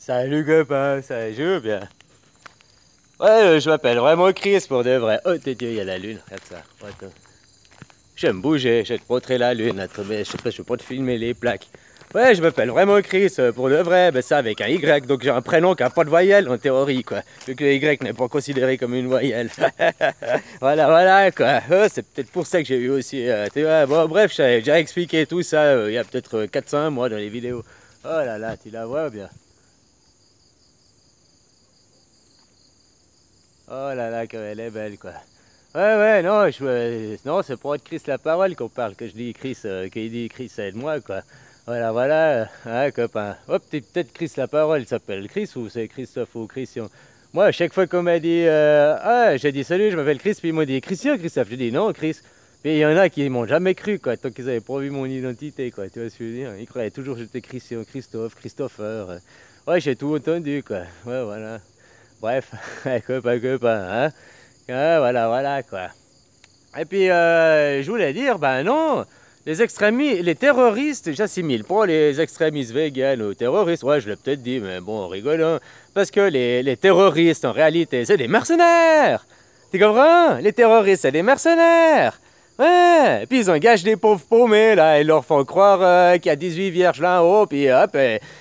Salut copain, ça joue bien. Ouais, je m'appelle vraiment Chris pour de vrai. Oh t'es Dieu, il y a la lune, regarde ça. Attends. Je vais me bouger, je vais te montrer la lune. Attends, mais je sais pas, je vais pas te filmer les plaques. Ouais, je m'appelle vraiment Chris pour de vrai, ben ça avec un Y, donc j'ai un prénom qui a pas de voyelle en théorie quoi. Vu que le Y n'est pas considéré comme une voyelle. Voilà, voilà quoi. Oh, c'est peut-être pour ça que j'ai eu aussi. Tu vois, bon bref, j'ai déjà expliqué tout ça il y a peut-être 400 mois dans les vidéos. Oh là là, tu la vois bien. Oh là là, comme elle est belle, quoi. Ouais, ouais, non, non, c'est pour être Chris la parole qu'on parle, que je dis Chris, qu'il dit Chris, aide-moi, quoi. Voilà, voilà, hein, copain. Hop, t'es peut-être Chris la parole, il s'appelle Chris ou c'est Christophe ou Christian. Moi, à chaque fois qu'on m'a dit, ah, j'ai dit salut, je m'appelle Chris, puis ils m'ont dit Christian, Christophe. J'ai dit non, Chris. Puis il y en a qui m'ont jamais cru, quoi, tant qu'ils avaient pas vu mon identité, quoi, tu vois ce que je veux dire. Ils croyaient toujours que j'étais Christian, Christophe, Christopher. Ouais, j'ai tout entendu, quoi. Ouais, voilà. Bref, copain, hein. Ah, voilà, voilà, quoi. Et puis, je voulais dire, ben non, les terroristes, j'assimile pas les extrémistes véganes aux terroristes. Ouais, je l'ai peut-être dit, mais bon, en rigolant. Parce que les terroristes, en réalité, c'est des mercenaires. Tu comprends? Les terroristes, c'est des mercenaires. Ouais, et puis ils engagent des pauvres paumés, là, ils leur font croire qu'il y a 18 vierges là-haut, puis hop,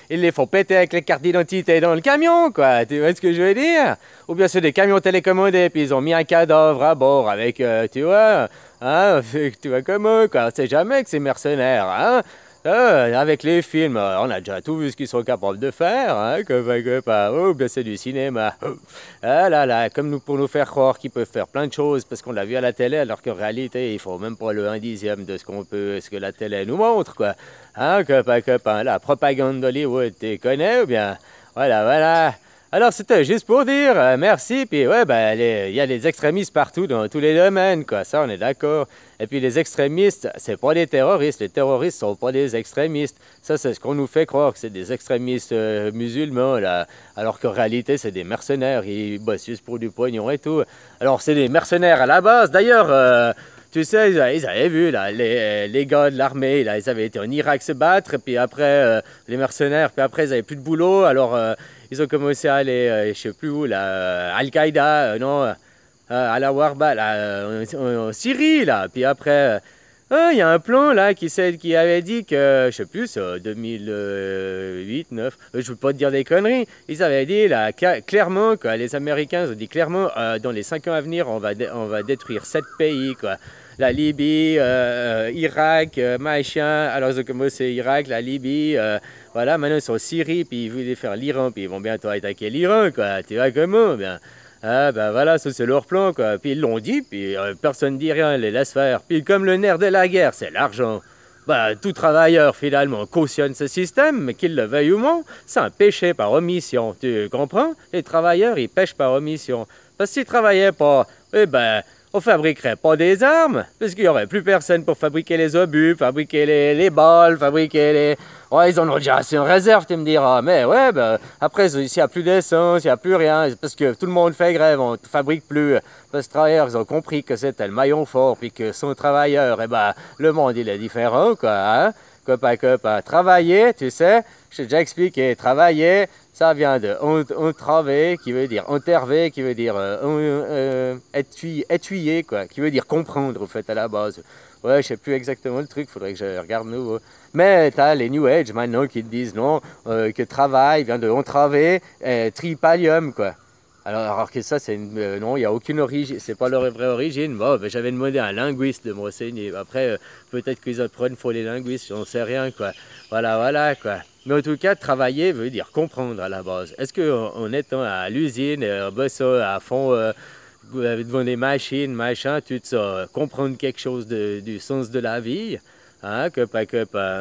ils les font péter avec les cartes d'identité dans le camion, quoi. Tu vois ce que je veux dire? Ou bien c'est des camions télécommandés, puis ils ont mis un cadavre à bord avec, tu vois, hein, tu vois comment, quoi. On sait jamais que c'est mercenaires, hein. Avec les films, on a déjà tout vu ce qu'ils sont capables de faire, hein, copain. Oh, bien c'est du cinéma. Oh. Ah là là, comme nous, pour nous faire croire qu'ils peuvent faire plein de choses parce qu'on l'a vu à la télé, alors qu'en réalité, ils font même pas le 1/10 de ce que la télé nous montre, quoi. Hein, copain, la propagande d'Hollywood, tu connais ou bien? Voilà, voilà. Alors c'était juste pour dire merci, puis ouais, ben il y a les extrémistes partout dans tous les domaines, quoi, ça on est d'accord. Et puis les extrémistes, c'est pas des terroristes, les terroristes sont pas des extrémistes. Ça c'est ce qu'on nous fait croire, que c'est des extrémistes musulmans, là, alors qu'en réalité c'est des mercenaires, ils bossent juste pour du pognon et tout. Alors c'est des mercenaires à la base, d'ailleurs... tu sais, ils avaient vu là, les gars de l'armée, là, ils avaient été en Irak se battre, et puis après, les mercenaires, puis après, ils avaient plus de boulot, alors ils ont commencé à aller, je sais plus où, là, Al-Qaïda, non, à la Warba, là, en Syrie, là, puis après, il y a un plan là qui avait dit que, je sais plus, 2008, 9, je veux pas te dire des conneries, ils avaient dit là clairement, quoi, les Américains ont dit clairement, dans les 5 ans à venir, on va détruire 7 pays, quoi. La Libye, Irak, machin, alors ils ont commencé Irak, la Libye, voilà, maintenant ils sont en Syrie, puis ils voulaient faire l'Iran, puis ils vont bientôt attaquer l'Iran, quoi, tu vois comment, bien. Ah ben voilà, ça c'est leur plan quoi. Puis ils l'ont dit, puis personne dit rien, ils les laisse faire. Puis comme le nerf de la guerre, c'est l'argent. Bah, tout travailleur finalement cautionne ce système, mais qu'il le veuille ou non, c'est un péché par omission. Tu comprends? Les travailleurs, ils pêchent par omission. Parce que s'ils travaillaient pas, eh ben, on fabriquerait pas des armes, parce qu'il y aurait plus personne pour fabriquer les obus, fabriquer les balles, fabriquer les... Ouais, ils en ont déjà assez en réserve, tu me diras. Mais ouais, ben, après, s'il n'y a plus d'essence, il n'y a plus rien, parce que tout le monde fait grève, on ne fabrique plus. Parce que les travailleurs, ils ont compris que c'était le maillon fort, puis que sans travailleurs, eh ben, le monde, il est différent, quoi, hein? Copain. Travailler, tu sais, je t'ai déjà expliqué, travailler, ça vient de entraver, qui veut dire enterver, qui veut dire étuyer, quoi, qui veut dire comprendre, au fait, à la base. Ouais, je sais plus exactement le truc, faudrait que je regarde nouveau. Mais t'as les New Age maintenant qui te disent non, que travail vient de entraver, tripalium, quoi. Alors que ça, c'est non, il n'y a aucune origine, c'est pas leur vraie origine. Bon, ben, j'avais demandé à un linguiste de me renseigner. Après, peut-être qu'ils apprennent pour les linguistes, j'en sais rien, quoi. Voilà, quoi. Mais en tout cas, travailler veut dire comprendre à la base. Est-ce qu'en étant à l'usine, en bossant à fond devant des machines, machin, tu te sais comprendre quelque chose du sens de la vie? Hein,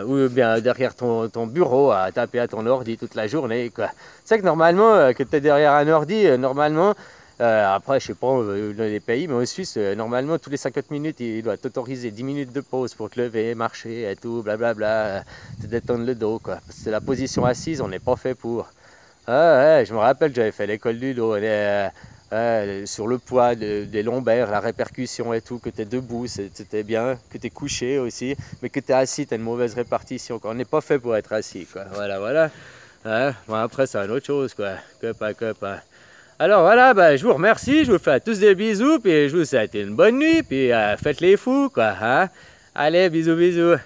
ou bien derrière ton bureau à taper à ton ordi toute la journée, quoi. C'est que normalement, que tu es derrière un ordi, normalement, après, je sais pas dans les pays, mais en Suisse, normalement, tous les 50 minutes, il doit t'autoriser 10 minutes de pause pour te lever, marcher et tout, blablabla, te détendre le dos, quoi. Parce que c'est la position assise, on n'est pas fait pour. Ah, ouais, je me rappelle, j'avais fait l'école du dos. Sur le poids des lombaires, la répercussion et tout, que tu es debout, c'était bien, que tu es couché aussi, mais que tu es assis, tu as une mauvaise répartition. On n'est pas fait pour être assis, quoi. Voilà. Hein? Bon, après, c'est une autre chose, quoi. Copain. Alors voilà, ben, je vous remercie, je vous fais tous des bisous, puis je vous souhaite une bonne nuit, puis faites les fous, quoi. Hein? Allez, bisous.